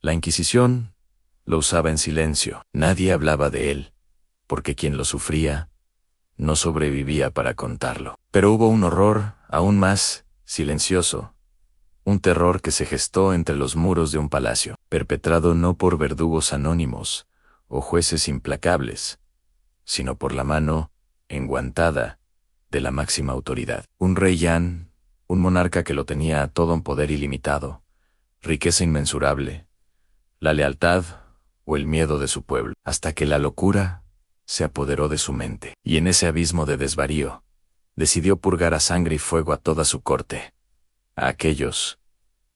La Inquisición lo usaba en silencio. Nadie hablaba de él, porque quien lo sufría no sobrevivía para contarlo. Pero hubo un horror aún más silencioso, un terror que se gestó entre los muros de un palacio, perpetrado no por verdugos anónimos o jueces implacables, sino por la mano enguantada de la máxima autoridad. Un rey Yan, un monarca que lo tenía todo en poder ilimitado, riqueza inmensurable, la lealtad o el miedo de su pueblo, hasta que la locura se apoderó de su mente, y en ese abismo de desvarío, decidió purgar a sangre y fuego a toda su corte, a aquellos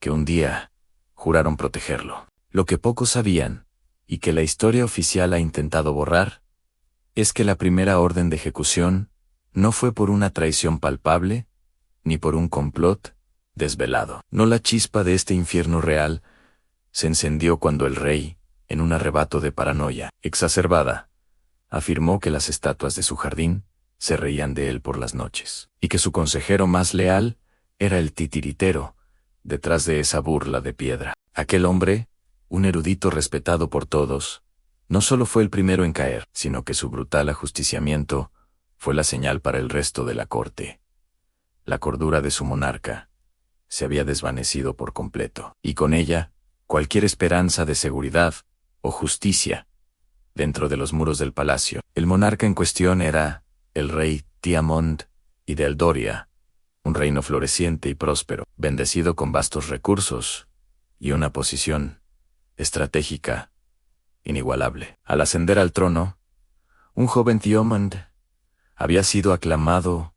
que un día juraron protegerlo. Lo que pocos sabían, y que la historia oficial ha intentado borrar, es que la primera orden de ejecución no fue por una traición palpable, ni por un complot desvelado. No, la chispa de este infierno real se encendió cuando el rey, en un arrebato de paranoia exacerbada, afirmó que las estatuas de su jardín se reían de él por las noches, y que su consejero más leal era el titiritero detrás de esa burla de piedra. Aquel hombre, un erudito respetado por todos, no solo fue el primero en caer, sino que su brutal ajusticiamiento fue la señal para el resto de la corte. La cordura de su monarca se había desvanecido por completo, y con ella cualquier esperanza de seguridad o justicia dentro de los muros del palacio. El monarca en cuestión era el rey Tiamond y de Eldoria, un reino floreciente y próspero, bendecido con vastos recursos y una posición estratégica inigualable. Al ascender al trono, un joven Tiamond había sido aclamado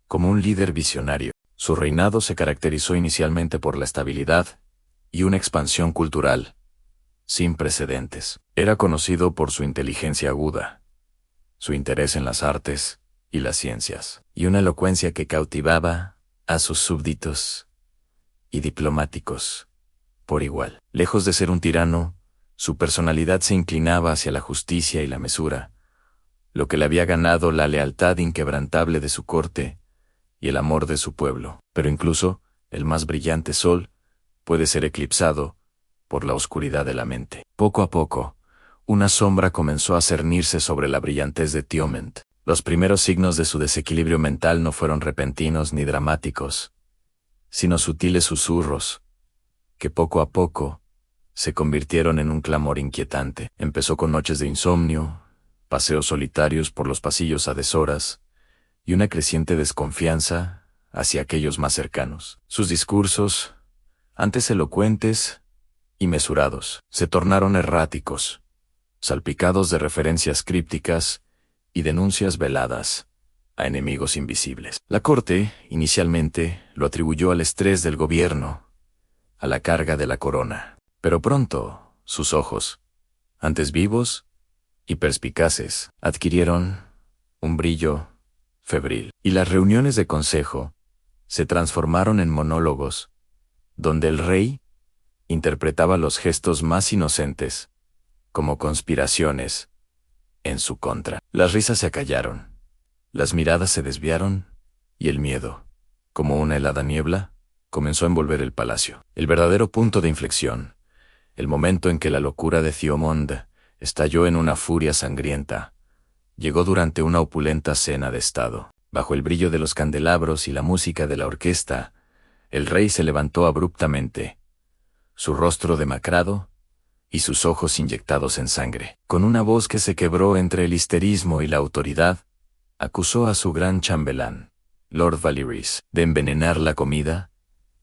como un líder visionario. Su reinado se caracterizó inicialmente por la estabilidad y una expansión cultural sin precedentes. Era conocido por su inteligencia aguda, su interés en las artes y las ciencias, y una elocuencia que cautivaba a sus súbditos y diplomáticos por igual. Lejos de ser un tirano, su personalidad se inclinaba hacia la justicia y la mesura, lo que le había ganado la lealtad inquebrantable de su corte y el amor de su pueblo. Pero incluso el más brillante sol puede ser eclipsado por la oscuridad de la mente. Poco a poco, una sombra comenzó a cernirse sobre la brillantez de Tiamond. Los primeros signos de su desequilibrio mental no fueron repentinos ni dramáticos, sino sutiles susurros, que poco a poco se convirtieron en un clamor inquietante. Empezó con noches de insomnio, paseos solitarios por los pasillos a deshoras, y una creciente desconfianza hacia aquellos más cercanos. Sus discursos, antes elocuentes y mesurados, se tornaron erráticos, salpicados de referencias crípticas y denuncias veladas a enemigos invisibles. La corte, inicialmente, lo atribuyó al estrés del gobierno, a la carga de la corona. Pero pronto, sus ojos, antes vivos y perspicaces, adquirieron un brillo febril, y las reuniones de consejo se transformaron en monólogos, donde el rey interpretaba los gestos más inocentes como conspiraciones en su contra. Las risas se acallaron, las miradas se desviaron, y el miedo, como una helada niebla, comenzó a envolver el palacio. El verdadero punto de inflexión, el momento en que la locura de Tiamond estalló en una furia sangrienta, llegó durante una opulenta cena de estado. Bajo el brillo de los candelabros y la música de la orquesta, el rey se levantó abruptamente, su rostro demacrado y sus ojos inyectados en sangre. Con una voz que se quebró entre el histerismo y la autoridad, acusó a su gran chambelán, Lord Valeries, de envenenar la comida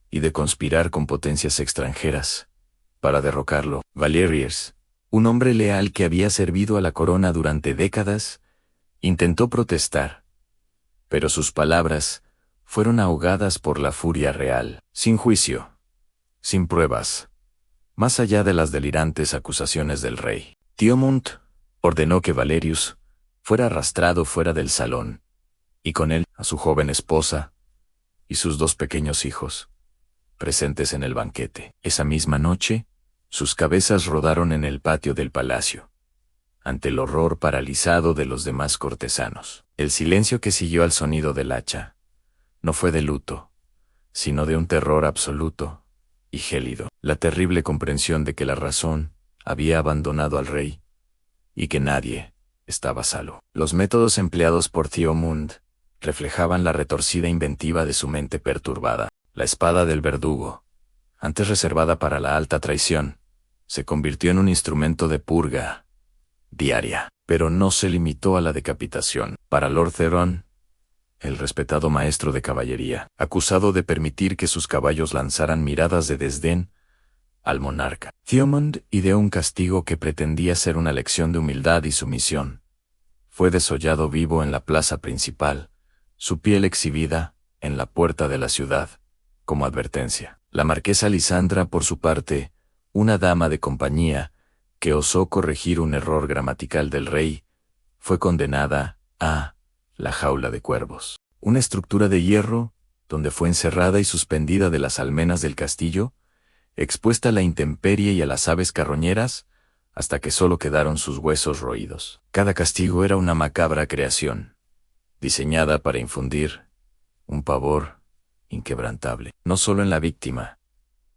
y de conspirar con potencias extranjeras para derrocarlo. Valeries, un hombre leal que había servido a la corona durante décadas, intentó protestar, pero sus palabras fueron ahogadas por la furia real. Sin juicio, sin pruebas, más allá de las delirantes acusaciones del rey, Tiamond ordenó que Valerius fuera arrastrado fuera del salón, y con él a su joven esposa y sus 2 pequeños hijos, presentes en el banquete. Esa misma noche, sus cabezas rodaron en el patio del palacio, ante el horror paralizado de los demás cortesanos. El silencio que siguió al sonido del hacha no fue de luto, sino de un terror absoluto y gélido. la terrible comprensión de que la razón había abandonado al rey y que nadie estaba a salvo. Los métodos empleados por Thiaumund reflejaban la retorcida inventiva de su mente perturbada. La espada del verdugo, antes reservada para la alta traición, se convirtió en un instrumento de purga diaria, pero no se limitó a la decapitación. Para Lord Theron, el respetado maestro de caballería, acusado de permitir que sus caballos lanzaran miradas de desdén al monarca, Thiaumund ideó un castigo que pretendía ser una lección de humildad y sumisión. Fue desollado vivo en la plaza principal, su piel exhibida en la puerta de la ciudad, como advertencia. La marquesa Lisandra, por su parte, una dama de compañía, que osó corregir un error gramatical del rey, fue condenada a la jaula de cuervos, una estructura de hierro, donde fue encerrada y suspendida de las almenas del castillo, expuesta a la intemperie y a las aves carroñeras, hasta que solo quedaron sus huesos roídos. Cada castigo era una macabra creación, diseñada para infundir un pavor inquebrantable, no solo en la víctima,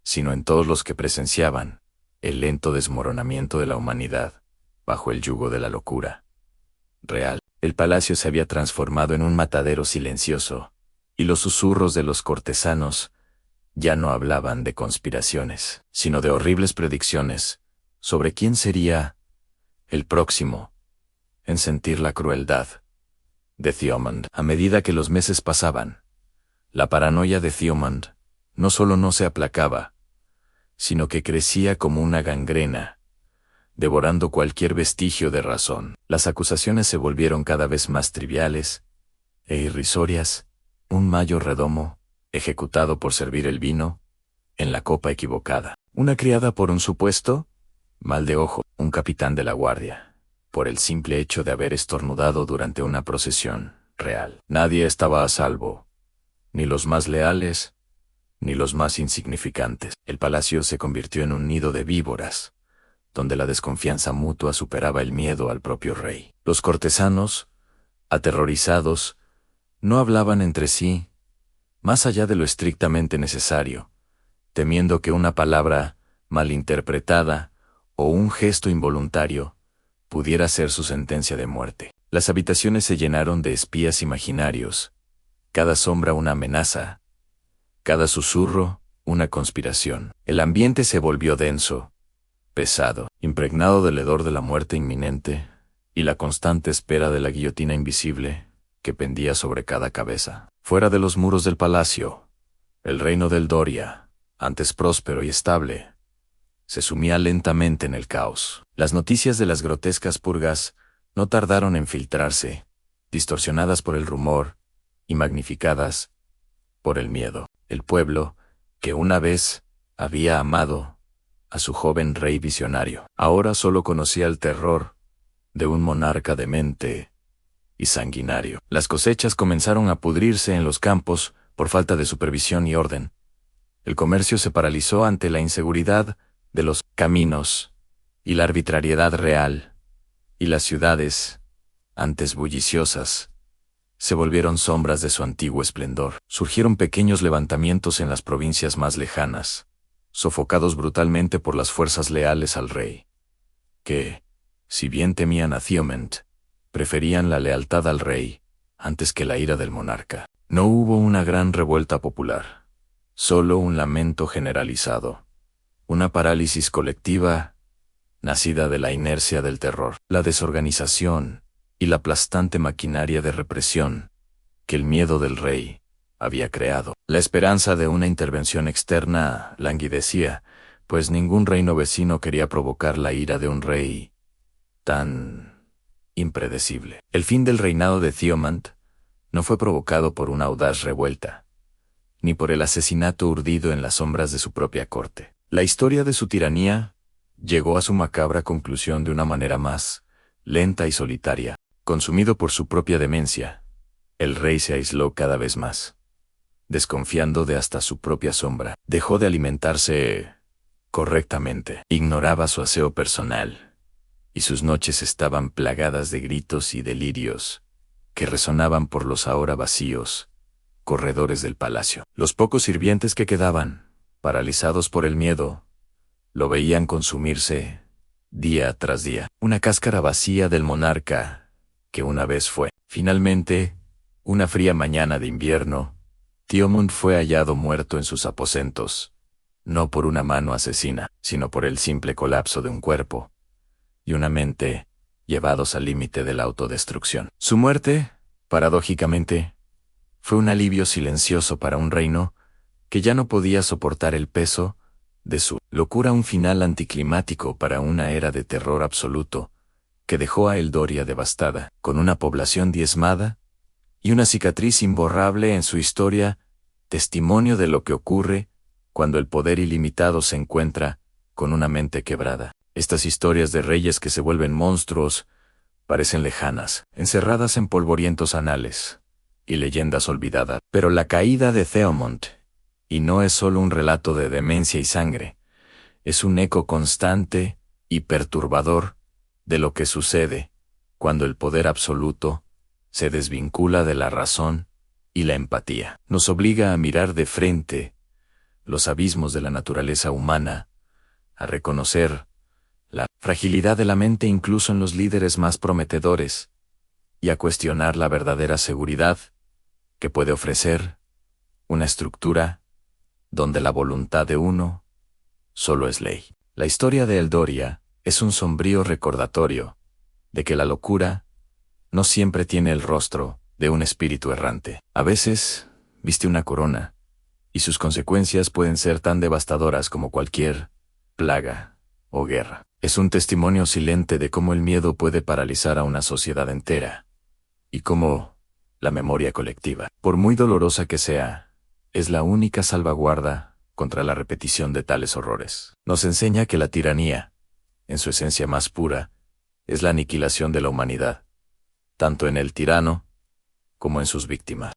sino en todos los que presenciaban el lento desmoronamiento de la humanidad bajo el yugo de la locura real. El palacio se había transformado en un matadero silencioso, y los susurros de los cortesanos ya no hablaban de conspiraciones, sino de horribles predicciones sobre quién sería el próximo en sentir la crueldad de Thiaumund. A medida que los meses pasaban, la paranoia de Thiaumund no solo no se aplacaba, sino que crecía como una gangrena, devorando cualquier vestigio de razón. Las acusaciones se volvieron cada vez más triviales e irrisorias. Un mayor redomo, ejecutado por servir el vino en la copa equivocada. Una criada por un supuesto mal de ojo. Un capitán de la guardia, por el simple hecho de haber estornudado durante una procesión real. Nadie estaba a salvo, ni los más leales, ni los más insignificantes. El palacio se convirtió en un nido de víboras, donde la desconfianza mutua superaba el miedo al propio rey. Los cortesanos, aterrorizados, no hablaban entre sí, más allá de lo estrictamente necesario, temiendo que una palabra malinterpretada o un gesto involuntario pudiera ser su sentencia de muerte. Las habitaciones se llenaron de espías imaginarios, cada sombra una amenaza, cada susurro una conspiración. El ambiente se volvió denso, pesado, impregnado del hedor de la muerte inminente y la constante espera de la guillotina invisible que pendía sobre cada cabeza. Fuera de los muros del palacio, el reino del Doria, antes próspero y estable, se sumía lentamente en el caos. Las noticias de las grotescas purgas no tardaron en filtrarse, distorsionadas por el rumor y magnificadas por el miedo. El pueblo, que una vez había amado a su joven rey visionario, ahora solo conocía el terror de un monarca demente y sanguinario. Las cosechas comenzaron a pudrirse en los campos por falta de supervisión y orden. El comercio se paralizó ante la inseguridad de los caminos y la arbitrariedad real, y las ciudades, antes bulliciosas, se volvieron sombras de su antiguo esplendor. Surgieron pequeños levantamientos en las provincias más lejanas, sofocados brutalmente por las fuerzas leales al rey, que, si bien temían a Thiaumund, preferían la lealtad al rey antes que la ira del monarca. No hubo una gran revuelta popular, solo un lamento generalizado, una parálisis colectiva nacida de la inercia del terror, la desorganización y la aplastante maquinaria de represión que el miedo del rey había creado. La esperanza de una intervención externa languidecía, pues ningún reino vecino quería provocar la ira de un rey tan impredecible. El fin del reinado de Thiaumund no fue provocado por una audaz revuelta, ni por el asesinato urdido en las sombras de su propia corte. La historia de su tiranía llegó a su macabra conclusión de una manera más lenta y solitaria. Consumido por su propia demencia, el rey se aisló cada vez más, desconfiando de hasta su propia sombra. Dejó de alimentarse correctamente, ignoraba su aseo personal, y sus noches estaban plagadas de gritos y delirios que resonaban por los ahora vacíos corredores del palacio. Los pocos sirvientes que quedaban, paralizados por el miedo, Lo veían consumirse día tras día. Una cáscara vacía del monarca que una vez fue. Finalmente, una fría mañana de invierno, Teomund fue hallado muerto en sus aposentos, no por una mano asesina, sino por el simple colapso de un cuerpo y una mente llevados al límite de la autodestrucción. Su muerte, paradójicamente, fue un alivio silencioso para un reino que ya no podía soportar el peso de su locura, un final anticlimático para una era de terror absoluto que dejó a Eldoria devastada, con una población diezmada y una cicatriz imborrable en su historia, testimonio de lo que ocurre cuando el poder ilimitado se encuentra con una mente quebrada. Estas historias de reyes que se vuelven monstruos parecen lejanas, encerradas en polvorientos anales y leyendas olvidadas. Pero la caída de Theomund, y no es solo un relato de demencia y sangre, es un eco constante y perturbador de lo que sucede cuando el poder absoluto se desvincula de la razón y la empatía. Nos obliga a mirar de frente los abismos de la naturaleza humana, a reconocer la fragilidad de la mente incluso en los líderes más prometedores, y a cuestionar la verdadera seguridad que puede ofrecer una estructura donde la voluntad de uno solo es ley. La historia de Eldoria es un sombrío recordatorio de que la locura no siempre tiene el rostro de un espíritu errante. A veces viste una corona, y sus consecuencias pueden ser tan devastadoras como cualquier plaga o guerra. Es un testimonio silente de cómo el miedo puede paralizar a una sociedad entera, y cómo la memoria colectiva, por muy dolorosa que sea, es la única salvaguarda contra la repetición de tales horrores. Nos enseña que la tiranía, en su esencia más pura, es la aniquilación de la humanidad, tanto en el tirano como en sus víctimas.